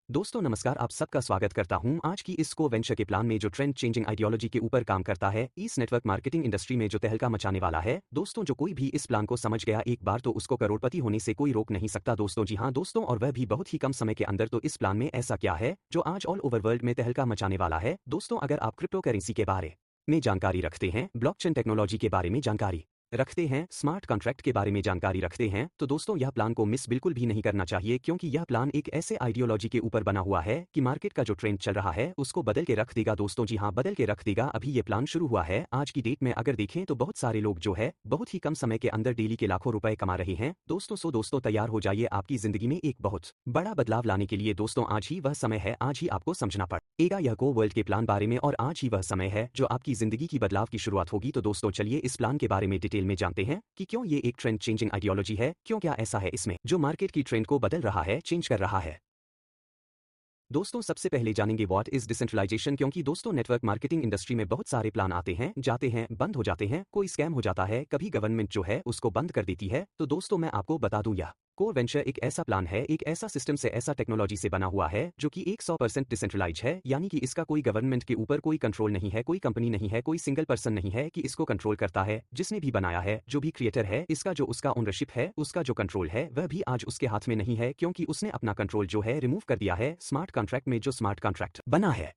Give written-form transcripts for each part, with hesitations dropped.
दोस्तों नमस्कार, आप सबका स्वागत करता हूं आज की इस को वेंचर के प्लान में जो ट्रेंड चेंजिंग आइडियोलॉजी के ऊपर काम करता है, इस नेटवर्क मार्केटिंग इंडस्ट्री में जो तहलका मचाने वाला है। दोस्तों जो कोई भी इस प्लान को समझ गया एक बार तो उसको करोड़पति होने से कोई रोक नहीं सकता दोस्तों। जी हाँ दोस्तों, और वह भी बहुत ही कम समय के अंदर। तो इस प्लान में ऐसा क्या है जो आज ऑल ओवर वर्ल्ड में तहलका मचाने वाला है। दोस्तों अगर आप क्रिप्टो करेंसी के बारे में जानकारी रखते हैं, ब्लॉकचेन टेक्नोलॉजी के बारे में जानकारी रखते हैं, स्मार्ट कॉन्ट्रैक्ट के बारे में जानकारी रखते हैं, तो दोस्तों यह प्लान को मिस बिल्कुल भी नहीं करना चाहिए, क्योंकि यह प्लान एक ऐसे आइडियोलॉजी के ऊपर बना हुआ है कि मार्केट का जो ट्रेंड चल रहा है उसको बदल के रख देगा दोस्तों। जी हाँ, बदल के रख देगा। अभी ये प्लान शुरू हुआ है, आज की डेट में अगर देखें तो बहुत सारे लोग जो है बहुत ही कम समय के अंदर डेली के लाखों रुपए कमा रहे हैं दोस्तों। सो दोस्तों तैयार हो जाइए आपकी जिंदगी में एक बहुत बड़ा बदलाव लाने के लिए दोस्तों। आज ही वह समय है, आज ही आपको समझना पड़ेगा यह को वर्ल्ड के प्लान बारे में, और आज ही वह समय है जो आपकी जिंदगी की बदलाव की शुरुआत होगी। तो दोस्तों चलिए इस प्लान के बारे में डिटेल में जानते हैं कि क्यों ये एक ट्रेंड चेंजिंग आइडियोलॉजी है, क्यों क्या ऐसा है इसमें जो मार्केट की ट्रेंड को बदल रहा है, चेंज कर रहा है। दोस्तों सबसे पहले जानेंगे व्हाट इज डिसेंट्रलाइजेशन, क्योंकि दोस्तों नेटवर्क मार्केटिंग इंडस्ट्री में बहुत सारे प्लान आते हैं, जाते हैं, बंद हो जाते हैं, कोई स्कैम हो जाता है, कभी गवर्नमेंट जो है उसको बंद कर देती है। तो दोस्तों मैं आपको बता दूं, यह कोर वेंचर एक ऐसा प्लान है, एक ऐसा सिस्टम से, ऐसा टेक्नोलॉजी से बना हुआ है जो कि 100% डिसेंट्रलाइज है, यानी कि इसका कोई गवर्नमेंट के ऊपर कोई कंट्रोल नहीं है, कोई कंपनी नहीं है, कोई सिंगल पर्सन नहीं है कि इसको कंट्रोल करता है। जिसने भी बनाया है, जो भी क्रिएटर है, इसका जो उसका ओनरशिप है, उसका जो कंट्रोल है, वह भी आज उसके हाथ में नहीं है, क्योंकि उसने अपना कंट्रोल जो है रिमूव कर दिया है स्मार्ट कॉन्ट्रैक्ट में, जो स्मार्ट कॉन्ट्रैक्ट बना है।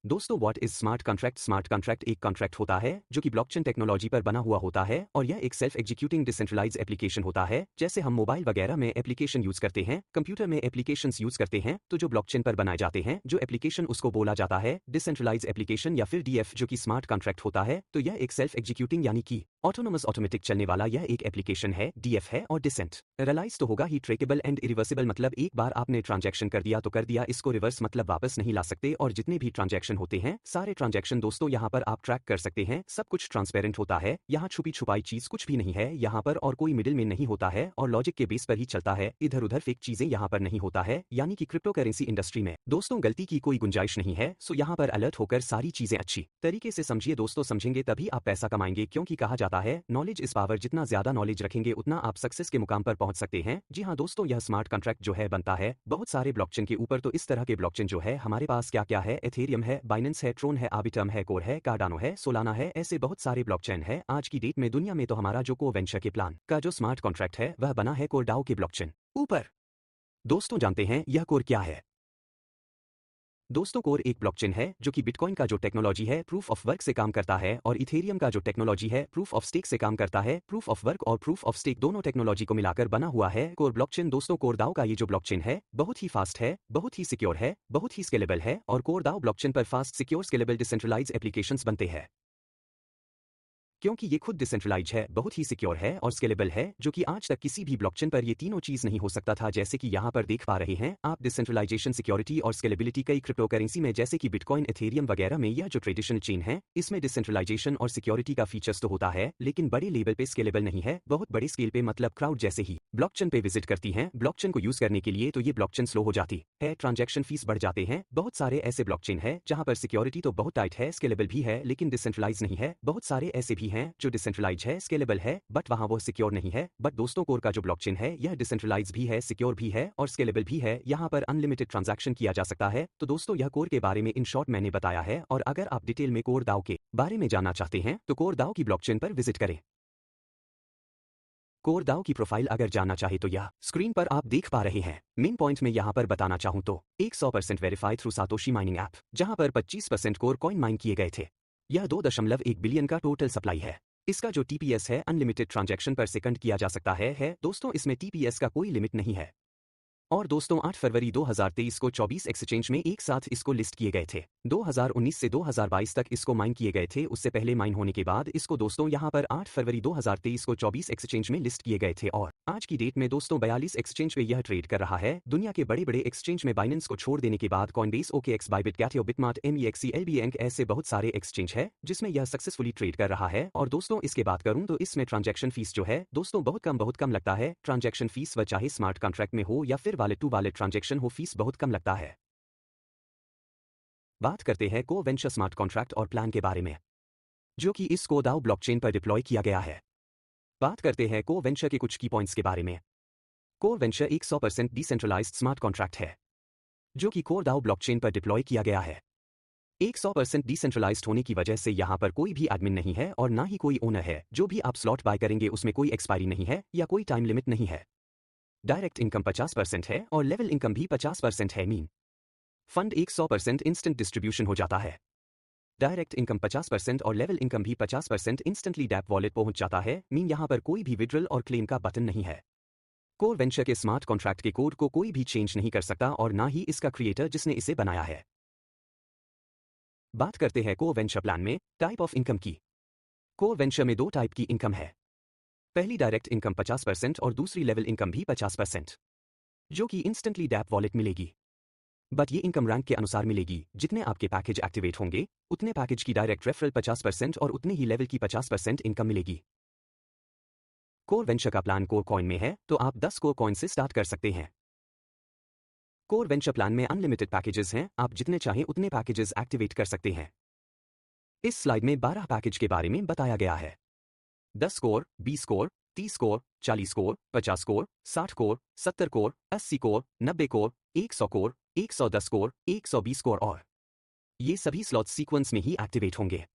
दोस्तों what is smart contract? Smart contract एक कॉन्ट्रैक्ट होता है जो कि ब्लॉकचेन टेक्नोलॉजी पर बना हुआ होता है, और यह एक सेल्फ एग्जीक्यूटिंग डिसेंट्रलाइज एप्लीकेशन होता है। जैसे हम मोबाइल वगैरह में एप्लीकेशन यूज करते हैं, कंप्यूटर में एप्लीकेशंस यूज करते हैं, तो जो ब्लॉकचेन पर बनाए जाते हैं जो एप्लीकेशन, उसको बोला जाता है डिसेंट्रलाइज एप्लीकेशन या फिर डीएफ, जो कि स्मार्ट कॉन्ट्रैक्ट होता है। तो यह एक सेल्फ एग्जीक्यूटिंग यानी कि ऑटोनोमस ऑटोमेटिक चलने वाला यह एक एप्लीकेशन है, डीएफ है, और डिसेंट्रलाइज तो होगा ही ट्रेकेबल एंड इरिवर्सिबल, मतलब एक बार आपने ट्रांजैक्शन कर दिया तो कर दिया, इसको रिवर्स मतलब वापस नहीं ला सकते। और जितने भी ट्रांजैक्शन होते हैं, सारे ट्रांजैक्शन दोस्तों यहाँ पर आप ट्रैक कर सकते हैं, सब कुछ ट्रांसपेरेंट होता है, यहाँ छुपी छुपाई चीज कुछ भी नहीं है यहाँ पर, और कोई मिडिल में नहीं होता है, और लॉजिक के बेस पर ही चलता है, इधर उधर फेक चीजें यहाँ पर नहीं होता है, यानी कि क्रिप्टो करेंसी इंडस्ट्री में दोस्तों गलती की कोई गुंजाइश नहीं है। सो यहाँ पर अलर्ट होकर सारी चीजें अच्छी तरीके से समझिए दोस्तों, समझेंगे तभी आप पैसा कमाएंगे, क्योंकि कहा जाता है नॉलेज इज पावर, जितना ज्यादा नॉलेज रखेंगे उतना आप सक्सेस के मुकाम पर पहुंच सकते हैं। जी हाँ दोस्तों, यह स्मार्ट कॉन्ट्रैक्ट जो है बनता है बहुत सारे ब्लॉकचेन के ऊपर। तो इस तरह के ब्लॉकचेन जो है हमारे पास क्या क्या है, एथेरियम है, बाइनेंस है, ट्रोन है, आर्बिट्रम है, कोर है, कार्डानो है, सोलाना है, ऐसे बहुत सारे ब्लॉकचेन है आज की डेट में दुनिया में। तो हमारा जो को वेंचर के प्लान का जो स्मार्ट कॉन्ट्रैक्ट है वह बना है कोर डाओ के ब्लॉकचेन ऊपर। दोस्तों जानते हैं यह कोर क्या है। दोस्तों कोर एक ब्लॉकचेन है जो कि बिटकॉइन का जो टेक्नोलॉजी है प्रूफ ऑफ वर्क से काम करता है, और इथेरियम का जो टेक्नोलॉजी है प्रूफ ऑफ स्टेक से काम करता है। प्रूफ ऑफ वर्क और प्रूफ ऑफ स्टेक दोनों टेक्नोलॉजी को मिलाकर बना हुआ है कोर ब्लॉकचेन। दोस्तों कोर दाओ का ये जो ब्लॉकचेन है बहुत ही फास्ट है, बहुत ही सिक्योर है, बहुत ही स्केलेबल है, और कोर दाओ ब्लॉकचेन पर fast, secure, scalable decentralize applications बनते हैं, क्योंकि ये खुद डिसेंट्रलाइज है, बहुत ही सिक्योर है और स्केलेबल है, जो कि आज तक किसी भी ब्लॉकचेन पर ये तीनों चीज नहीं हो सकता था। जैसे कि यहाँ पर देख पा रहे हैं आप, डिसेंट्रलाइजेशन, सिक्योरिटी और स्केलेबिलिटी कई क्रिप्टो करेंसी में जैसे कि बिटकॉइन, एथेरियम वगैरह में यह जो ट्रेडिशनल चेन है इसमें डिसेंट्रलाइजेशन और सिक्योरिटी का फीचर्स तो होता है, लेकिन बड़े लेवल पे स्केलेबल नहीं है, बहुत बड़े स्केल पे, मतलब क्राउड जैसे ही ब्लॉकचेन पे विजिट करती हैं ब्लॉकचेन को यूज करने के लिए, तो ये ब्लॉकचेन स्लो हो जाती है, ट्रांजैक्शन फीस बढ़ जाते हैं। बहुत सारे ऐसे ब्लॉकचेन है जहां पर सिक्योरिटी तो बहुत टाइट है, स्केलेबल भी है, लेकिन डिसेंट्रलाइज नहीं है। बहुत सारे ऐसे भी हैं जो डिसेंट्रलाइज है, स्केलेबल है, बट वहां वो सिक्योर नहीं है। बट दोस्तों कोर का जो ब्लॉकचेन है यह डिसेंट्रलाइज भी है, सिक्योर भी है, और स्केलेबल भी है, यहाँ पर अनलिमिटेड ट्रांजैक्शन किया जा सकता है। तो दोस्तों यह कोर के बारे में इन शॉर्ट मैंने बताया है, और अगर आप डिटेल में कोर दाओ के बारे में जानना चाहते हैं तो कोर दाओ की ब्लॉकचेन पर विजिट करें। कोर दाओ की प्रोफाइल अगर जानना चाहे तो यह स्क्रीन पर आप देख पा रहे हैं। मेन पॉइंट में यहाँ पर बताना चाहूँ तो 100% verify through Satoshi mining app, जहाँ पर 25% कोर कॉइन माइन किए गए थे। यह 2.1 बिलियन का टोटल सप्लाई है। इसका जो टीपीएस है अनलिमिटेड ट्रांजैक्शन पर सेकंड किया जा सकता है दोस्तों, इसमें टीपीएस का कोई लिमिट नहीं है। और दोस्तों 8 फरवरी 2023 को 24 एक्सचेंज में एक साथ इसको लिस्ट किए गए थे। 2019 से 2022 तक इसको माइन किए गए थे, उससे पहले माइन होने के बाद इसको दोस्तों यहाँ पर 8 फरवरी 2023 को 24 एक्सचेंज में लिस्ट किए गए थे, और आज की डेट में दोस्तों 42 एक्सचेंज पे यह ट्रेड कर रहा है। दुनिया के बड़े बड़े एक्सचेंज में बाइनेंस को छोड़ देने के बाद कॉइनबेस, ओकेएक्स, बाइबिट, कैथियो, बिटमार्ट, एमईएक्सी, एलबीएंक, ऐसे बहुत सारे एक्सचेंज है जिसमें यह सक्सेसफुली ट्रेड कर रहा है। और दोस्तों इसके बात करूं तो इसमें ट्रांजैक्शन फीस जो है दोस्तों बहुत कम लगता है। ट्रांजैक्शन फीस वह चाहे स्मार्ट कॉन्ट्रैक्ट में हो या फिर वॉलेट टू वॉलेट ट्रांजैक्शन हो, फीस बहुत कम लगता है। बात करते हैं को वेंचर स्मार्ट कॉन्ट्रैक्ट और प्लान के बारे में, जो कि इस को दाओ ब्लॉकचेन पर डिप्लॉय किया गया है। बात करते हैं को वेंचर के कुछ की पॉइंट्स के बारे में। कोर वेंचर एक 100% डिसेंट्रलाइज्ड स्मार्ट कॉन्ट्रैक्ट है। जो कि कोरडाओ ब्लॉकचेन पर डिप्लॉय किया गया है। एक 100% डिसेंट्रलाइज्ड होने की वजह से यहाँ पर कोई भी एडमिन नहीं है और ना ही कोई ओनर है। जो भी आप स्लॉट बाय करेंगे उसमें कोई एक्सपायरी नहीं है या कोई टाइम लिमिट नहीं है। डायरेक्ट इनकम 50% है और लेवल इनकम भी 50% है। मीन फंड एक 100% इंस्टेंट डिस्ट्रीब्यूशन हो जाता है। डायरेक्ट इनकम 50% और लेवल इनकम भी 50% इंस्टेंटली डैप वॉलेट पहुंच जाता है। मीन यहाँ पर कोई भी विड्रॉल और क्लेम का बटन नहीं है। कोर वेंचर के स्मार्ट कॉन्ट्रैक्ट के कोड को कोई भी चेंज नहीं कर सकता और ना ही इसका क्रिएटर जिसने इसे बनाया है। बात करते हैं कोर वेंचर प्लान में टाइप ऑफ इनकम की। कोर वेंचर में 2 टाइप की इनकम है। पहली डायरेक्ट इनकम 50% और दूसरी लेवल इनकम भी 50%, जो कि इंस्टेंटली डैप वॉलेट मिलेगी। बट ये इनकम रैंक के अनुसार मिलेगी। जितने आपके पैकेज एक्टिवेट होंगे उतने पैकेज की डायरेक्ट रेफरल 50% और उतने ही लेवल की 50% इनकम मिलेगी। कोर वेंचर का प्लान कोर कॉइन में है तो आप 10 कोर कॉइन से स्टार्ट कर सकते हैं। कोर वेंचर प्लान में अनलिमिटेड पैकेजेस हैं, आप जितने चाहें उतने पैकेजेस एक्टिवेट कर सकते हैं। इस स्लाइड में 12 पैकेज के बारे में बताया गया है। 10 core, 20 core, 30 core, 40 core, 50 core, 60 core, 70 core, 80 core, 90 core, 100 core, 110 core, 120 core और ये सभी स्लॉट सीक्वेंस में ही एक्टिवेट होंगे।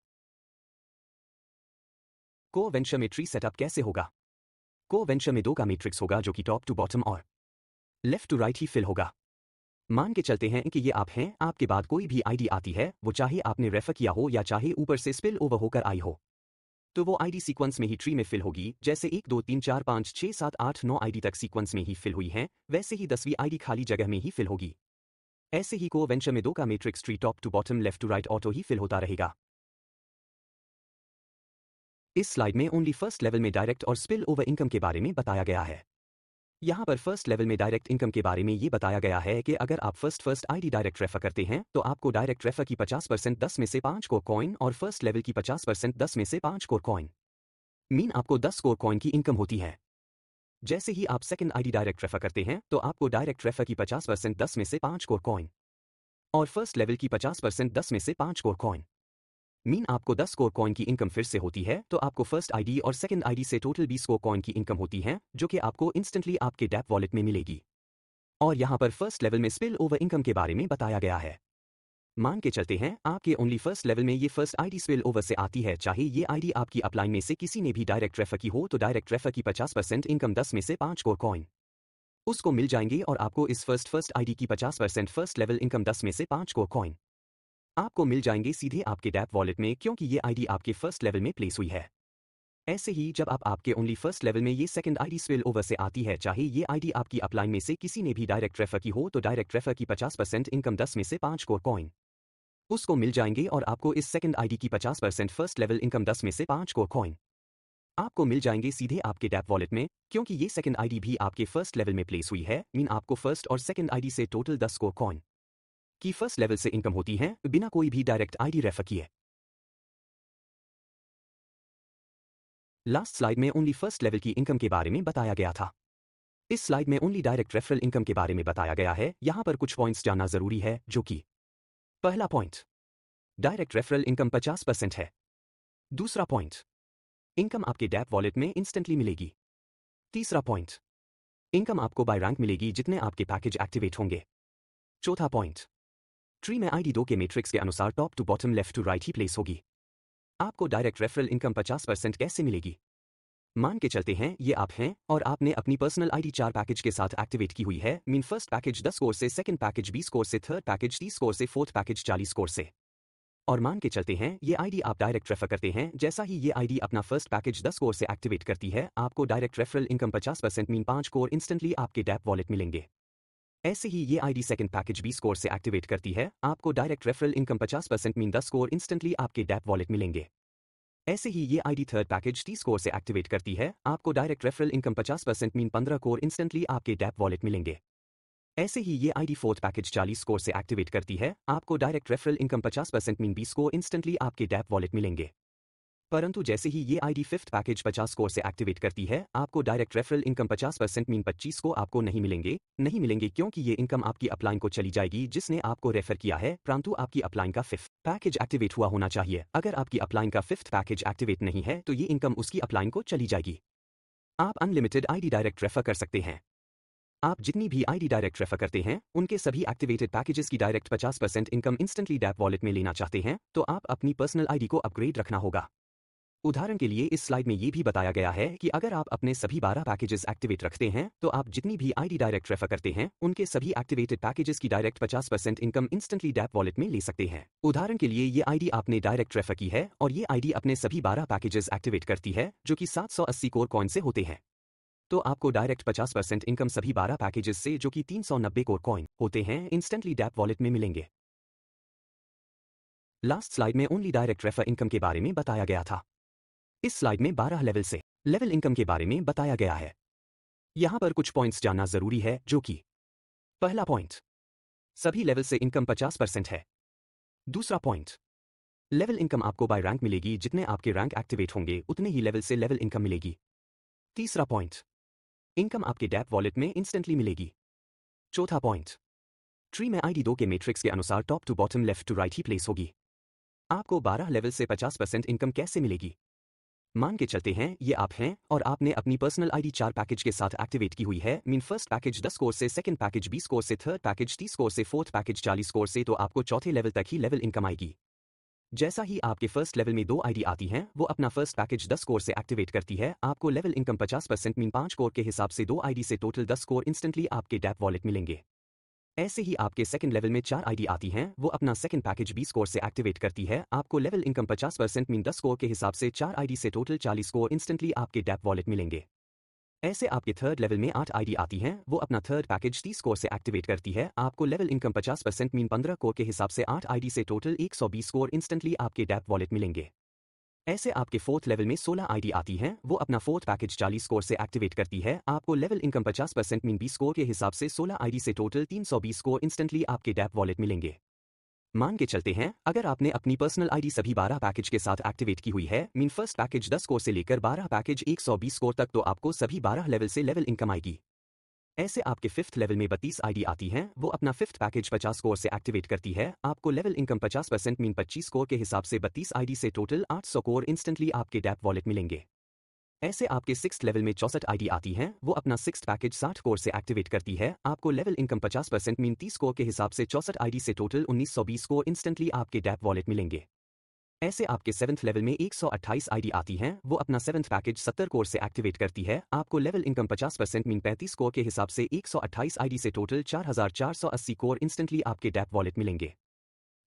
कोर वेंचर में ट्री सेटअप कैसे होगा? कोर वेंचर में 2 का मैट्रिक्स होगा जो कि टॉप टू बॉटम और लेफ्ट टू राइट ही फिल होगा। मान के चलते हैं कि ये आप हैं, आपके बाद कोई भी आईडी आती है, वो चाहे आपने रेफर किया हो या चाहे ऊपर से स्पिल ओवर होकर आई हो, तो वो आईडी सीक्वेंस में ही ट्री में फिल होगी। जैसे 1 2 3 4 5 6 7 8 9 आईडी तक सीक्वेंस में ही फिल हुई हैं, वैसे ही 10वीं आईडी खाली जगह में ही फिल होगी। ऐसे ही कोर वेंचर में 2 का matrix tree top to bottom left to right auto ही फिल होता रहेगा। इस स्लाइड में ओनली फर्स्ट लेवल में डायरेक्ट और स्पिल ओवर इनकम के बारे में बताया गया है। यहाँ पर फर्स्ट लेवल में डायरेक्ट इनकम के बारे में ये बताया गया है कि अगर आप फर्स्ट आईडी डायरेक्ट रेफर करते हैं तो आपको डायरेक्ट रेफर की 50% 10 में से 5 कोर कॉइन और फर्स्ट लेवल की 50% 10 में से 5 कोर कॉइन, मीन आपको 10 कोर कॉइन की इनकम होती है। जैसे ही आप सेकंड आईडी डायरेक्ट रेफर करते हैं तो आपको डायरेक्ट रेफर की 50% 10 में से 5 कोर कॉइन और फर्स्ट लेवल की 50% 10 में से 5 कोर कॉइन, मीन आपको 10 कोर कॉइन की इनकम फिर से होती है। तो आपको फर्स्ट आईडी और सेकंड आईडी से टोटल 20 कोर कॉइन की इनकम होती है जो कि आपको इंस्टेंटली आपके डैप वॉलेट में मिलेगी। और यहाँ पर फर्स्ट लेवल में स्पिल ओवर इनकम के बारे में बताया गया है। मान के चलते हैं आपके ओनली फर्स्ट लेवल में ये फर्स्ट आईडी स्पिल ओवर से आती है, चाहे ये आईडी आपकी अपलाइन में से किसी ने भी डायरेक्ट रेफर की हो, तो डायरेक्ट रेफर की 50% इनकम 10 में से 5 कोर कॉइन उसको मिल जाएंगे और आपको इस फर्स्ट आईडी की 50% फर्स्ट लेवल इनकम 10 में से 5 कोर कॉइन आपको मिल जाएंगे सीधे आपके डैप वॉलेट में, क्योंकि ये आईडी आपके फर्स्ट लेवल में प्लेस हुई है। ऐसे ही जब आप आपके ओनली फर्स्ट लेवल में ये सेकंड आईडी स्पिल ओवर से आती है, चाहे ये आईडी आपकी अपलाइन में से किसी ने भी डायरेक्ट रेफर की हो, तो डायरेक्ट रेफर की 50% इनकम 10 में से 5 कोर कॉइन उसको मिल जाएंगे और आपको इस सेकंड आईडी की 50% फर्स्ट लेवल इनकम 10 में से 5 कोर कॉइन आपको मिल जाएंगे सीधे आपके डैप वॉलेट में, क्योंकि ये सेकंड आईडी भी आपके फर्स्ट लेवल में प्लेस हुई है। मीन आपको फर्स्ट और सेकंड आईडी से टोटल 10 कोर कॉइन की फर्स्ट लेवल से इनकम होती है बिना कोई भी डायरेक्ट आईडी रेफर किए। लास्ट स्लाइड में ओनली फर्स्ट लेवल की इनकम के बारे में बताया गया था। इस स्लाइड में ओनली डायरेक्ट रेफरल इनकम के बारे में बताया गया है। यहां पर कुछ पॉइंट्स जानना जरूरी है, जो कि पहला पॉइंट, डायरेक्ट रेफरल इनकम 50% है। दूसरा पॉइंट, इनकम आपके डैप वॉलेट में इंस्टेंटली मिलेगी। तीसरा पॉइंट, इनकम आपको बाय रैंक मिलेगी जितने आपके पैकेज एक्टिवेट होंगे। चौथा पॉइंट, ट्री में आईडी 2 के मैट्रिक्स के अनुसार top to bottom left to right ही प्लेस होगी। आपको डायरेक्ट रेफरल इनकम 50% कैसे मिलेगी? मान के चलते हैं ये आप हैं और आपने अपनी पर्सनल आईडी 4 पैकेज के साथ एक्टिवेट की हुई है। मीन फर्स्ट पैकेज 10 कोर से, सेकंड पैकेज 20 कोर से, थर्ड पैकेज 30 कोर से, फोर्थ पैकेज 40 कोर से। और मान के चलते हैं ये आईडी आप डायरेक्ट रेफर करते हैं। जैसा ही ये आईडी अपना फर्स्ट पैकेज 10 कोर से एक्टिवेट करती है, आपको direct referral income 50% mean 5 core instantly आपके डैप वॉलेट मिलेंगे। ऐसे ही ये आईडी सेकंड पैकेज 20 कोर से एक्टिवेट करती है, आपको direct referral income 50% mean 10 core instantly आपके डैप वॉलेट मिलेंगे। ऐसे ही ये आईडी थर्ड पैकेज 30 कोर से एक्टिवेट करती है, आपको direct referral income 50% mean 15 core instantly आपके डैप वॉलेट मिलेंगे। ऐसे ही ये आईडी फोर्थ पैकेज 40 कोर से एक्टिवेट करती है, आपको direct referral income 50% mean 20 core instantly आपके डैप वॉलेट मिलेंगे। परंतु जैसे ही ये आईडी फिफ्थ पैकेज 50 कोर से एक्टिवेट करती है, आपको डायरेक्ट रेफरल इनकम 50% मीन 25 को आपको नहीं मिलेंगे क्योंकि ये इनकम आपकी अपलाइन को चली जाएगी जिसने आपको रेफर किया है, परंतु आपकी अपलाइन का फिफ्थ पैकेज एक्टिवेट हुआ होना चाहिए। अगर आपकी अपलाइन का फिफ्थ पैकेज एक्टिवेट नहीं है तो ये इनकम उसकी अपलाइन को चली जाएगी। आप अनलिमिटेड आईडी डायरेक्ट रेफर कर सकते हैं। आप जितनी भी आईडी डायरेक्ट रेफर करते हैं, उनके सभी एक्टिवेटेड पैकेजेस की direct 50% income instantly dapp wallet में लेना चाहते हैं, तो आप अपनी पर्सनल आईडी को अपग्रेड रखना होगा। उदाहरण के लिए इस स्लाइड में ये भी बताया गया है कि अगर आप अपने सभी 12 पैकेजेस एक्टिवेट रखते हैं, तो आप जितनी भी आईडी डायरेक्ट रेफर करते हैं, उनके सभी एक्टिवेटेड पैकेजेस की direct 50% income instantly dapp wallet में ले सकते हैं। उदाहरण के लिए ये आईडी आपने डायरेक्ट रेफर की है और ये आईडी अपने सभी 12 पैकेजेस एक्टिवेट करती है, जो कि 780 कोर कॉइन से होते हैं। तो आपको डायरेक्ट 50% इनकम सभी 12 पैकेजेस से, जो कि 390 कोर कॉइन होते हैं, इंस्टेंटली डैप वॉलेट में मिलेंगे। लास्ट स्लाइड में ओनली डायरेक्ट रेफर इनकम के बारे में बताया गया था। इस स्लाइड में 12 लेवल से लेवल इनकम के बारे में बताया गया है। यहां पर कुछ पॉइंट्स जानना जरूरी है, जो कि पहला पॉइंट, सभी लेवल से इनकम 50% है। दूसरा पॉइंट, लेवल इनकम आपको बाय रैंक मिलेगी, जितने आपके रैंक एक्टिवेट होंगे उतने ही लेवल से लेवल इनकम मिलेगी। तीसरा पॉइंट, इनकम आपके डैप वॉलेट में इंस्टेंटली मिलेगी। चौथा पॉइंट, ट्री में आईडी 2 के मैट्रिक्स के अनुसार top to bottom left to right ही प्लेस होगी। आपको 12 लेवल से 50% इनकम कैसे मिलेगी? मान के चलते हैं ये आप हैं और आपने अपनी पर्सनल आईडी 4 पैकेज के साथ एक्टिवेट की हुई है। मीन फर्स्ट पैकेज 10 स्कोर से, सेकंड पैकेज 20 स्कोर से, थर्ड पैकेज 30 स्कोर से, फोर्थ पैकेज 40 स्कोर से, तो आपको चौथे लेवल तक ही लेवल इनकम आएगी। जैसा ही आपके फर्स्ट लेवल में 2 आईडी आती हैं, वो अपना फर्स्ट पैकेज 10 स्कोर से एक्टिवेट करती है, आपको लेवल इनकम 50% मीन 5 स्कोर के हिसाब से 2 आईडी से टोटल 10 स्कोर इंस्टेंटली आपके डैप वॉलेट मिलेंगे। ऐसे ही आपके सेकंड लेवल में 4 आईडी आती हैं, वो अपना सेकंड पैकेज 20 स्कोर से एक्टिवेट करती है, आपको लेवल इनकम 50% मीन 10 स्कोर के हिसाब से 4 आईडी से टोटल 40 स्कोर इंस्टेंटली आपके डैप वॉलेट मिलेंगे। ऐसे आपके थर्ड लेवल में 8 आईडी आती हैं, वो अपना थर्ड पैकेज 30 स्कोर से एक्टिवेट करती है, आपको लेवल इनकम 50% मीन 15 स्कोर के हिसाब से 8 आईडी से टोटल 120 स्कोर इंस्टेंटली आपके डैप वॉलेट मिलेंगे। ऐसे आपके फोर्थ लेवल में 16 आईडी आती हैं, वो अपना फोर्थ पैकेज 40 स्कोर से एक्टिवेट करती है, आपको लेवल इनकम 50% मीन 20 स्कोर के हिसाब से 16 आईडी से टोटल 320 स्कोर इंस्टेंटली आपके डैप वॉलेट मिलेंगे। मान के चलते हैं, अगर आपने अपनी पर्सनल आईडी सभी 12 पैकेज के साथ एक्टिवेट की हुई है, मीन फर्स्ट पैकेज 10 स्कोर से लेकर 12 पैकेज 120 स्कोर तक, तो आपको सभी 12 लेवल से लेवल इनकम आएगी। ऐसे आपके फिफ्थ लेवल में 32 आईडी आती हैं, वो अपना फिफ्थ पैकेज 50 स्कोर से एक्टिवेट करती है, आपको लेवल इनकम 50% मीन 25 स्कोर के हिसाब से 32 आईडी से टोटल 800 कोर इंस्टेंटली आपके डैप वॉलेट मिलेंगे। ऐसे आपके सिक्स्थ लेवल में 64 आईडी आती हैं, वो अपना सिक्स्थ पैकेज 60 कोर से एक्टिवेट करती है, आपको लेवल इनकम 50% मीन 30 कोर के हिसाब से 64 आईडी से टोटल 1920 कोर इंस्टेंटली आपके डैप वॉलेट मिलेंगे। ऐसे आपके सेवंथ लेवल में 128 आईडी आती हैं, वो अपना सेवंथ पैकेज 70 कोर से एक्टिवेट करती है, आपको लेवल इनकम 50% मीन 35 कोर के हिसाब से 128 आईडी से टोटल 4480 कोर इंस्टेंटली आपके डैप वॉलेट मिलेंगे।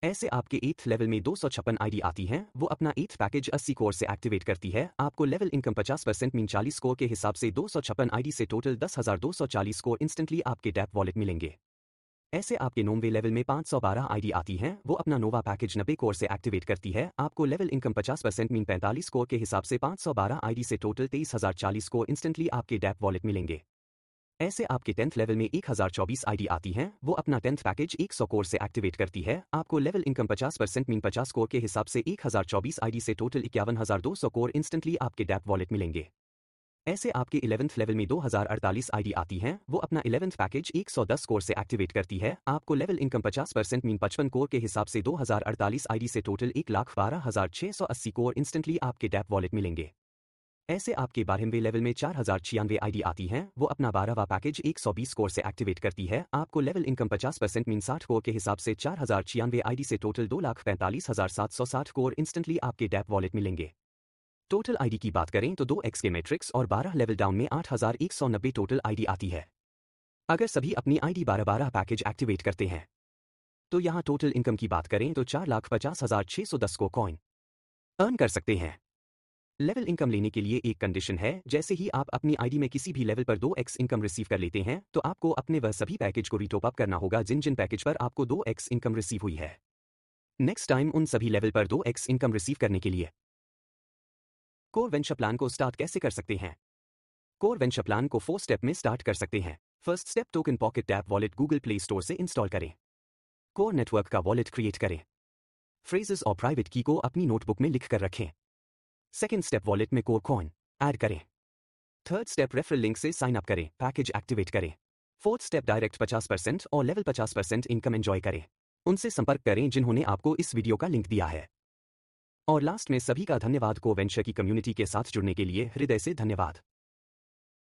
ऐसे आपके 8th लेवल में 256 आईडी आती हैं, वो अपना 8th पैकेज 80 कोर से एक्टिवेट करती है, आपको लेवल इनकम 50% मीन 40 कोर के हिसाब से 256 आईडी से टोटल 10,240 कोर इंस्टेंटली आपके डैप वॉलेट मिलेंगे। ऐसे आपके 9वें लेवल में 512 आईडी आती हैं, वो अपना नोवा पैकेज 90 कोर से एक्टिवेट करती है, आपको लेवल इनकम 50% मीन 45 कोर के हिसाब से 512 आईडी से टोटल 23,040 कोर इंस्टेंटली आपके डैप वॉलेट मिलेंगे। ऐसे आपके 10th लेवल में 1024 आईडी आती हैं, वो अपना 10th पैकेज 100 कोर से एक्टिवेट करती है, आपको लेवल इनकम 50% मीन 50 कोर के हिसाब से 1024 आईडी से टोटल 51,200 कोर इंस्टेंटली आपके डैप वॉलेट मिलेंगे। ऐसे आपके 11th लेवल में 2048 आईडी आती हैं, वो अपना 11th पैकेज 110 कोर से एक्टिवेट करती है, आपको लेवल इनकम 50% मीन 55 कोर के हिसाब से 2048 आईडी से टोटल 1,12,680 कोर इंस्टेंटली आपके डैप वॉलेट मिलेंगे। ऐसे आपके 12वें लेवल में 4096 आईडी आती हैं, वो अपना 12वां पैकेज 120 कोर से एक्टिवेट करती है, आपको लेवल इनकम 50% मीन 60 कोर के हिसाब से 4096 आईडी से टोटल 2,45,760 कोर इंस्टेंटली आपके डैप वॉलेट मिलेंगे। टोटल आईडी की बात करें तो 2x के मैट्रिक्स और 12 लेवल डाउन में 8190 टोटल आईडी आती है। अगर सभी अपनी आईडी 12 पैकेज एक्टिवेट करते हैं, तो यहां टोटल इनकम की बात करें तो 4,50,610 को कॉइन अर्न कर सकते हैं। लेवल इनकम लेने के लिए एक कंडीशन है, जैसे ही आप अपनी आईडी में किसी भी लेवल पर 2x इनकम रिसीव कर लेते हैं, तो आपको अपने वह सभी पैकेज को रिटॉप अप करना होगा जिन जिन पैकेज पर आपको 2x इनकम रिसीव हुई है। नेक्स्ट टाइम उन सभी लेवल पर 2x इनकम रिसीव करने के लिए कोर वेंचर प्लान को स्टार्ट कैसे कर सकते हैं? कोर वेंचर प्लान को 4 स्टेप में स्टार्ट कर सकते हैं। First step, token pocket tap wallet Google play store से इंस्टॉल करें। कोर नेटवर्क का वॉलेट क्रिएट करें। फ्रेजेस और प्राइवेट की को अपनी नोटबुक में लिख कर रखें। सेकेंड स्टेप, वॉलेट में कोर कॉइन ऐड करें। थर्ड स्टेप, रेफरल लिंक से साइन अप करें, पैकेज एक्टिवेट करें। फोर्थ स्टेप, डायरेक्ट 50% और लेवल 50% इनकम एंजॉय करें। उनसे संपर्क करें जिन्होंने आपको इस वीडियो का लिंक दिया है। और लास्ट में सभी का धन्यवाद। कोर वेंचर की कम्युनिटी के साथ जुड़ने के लिए हृदय से धन्यवाद।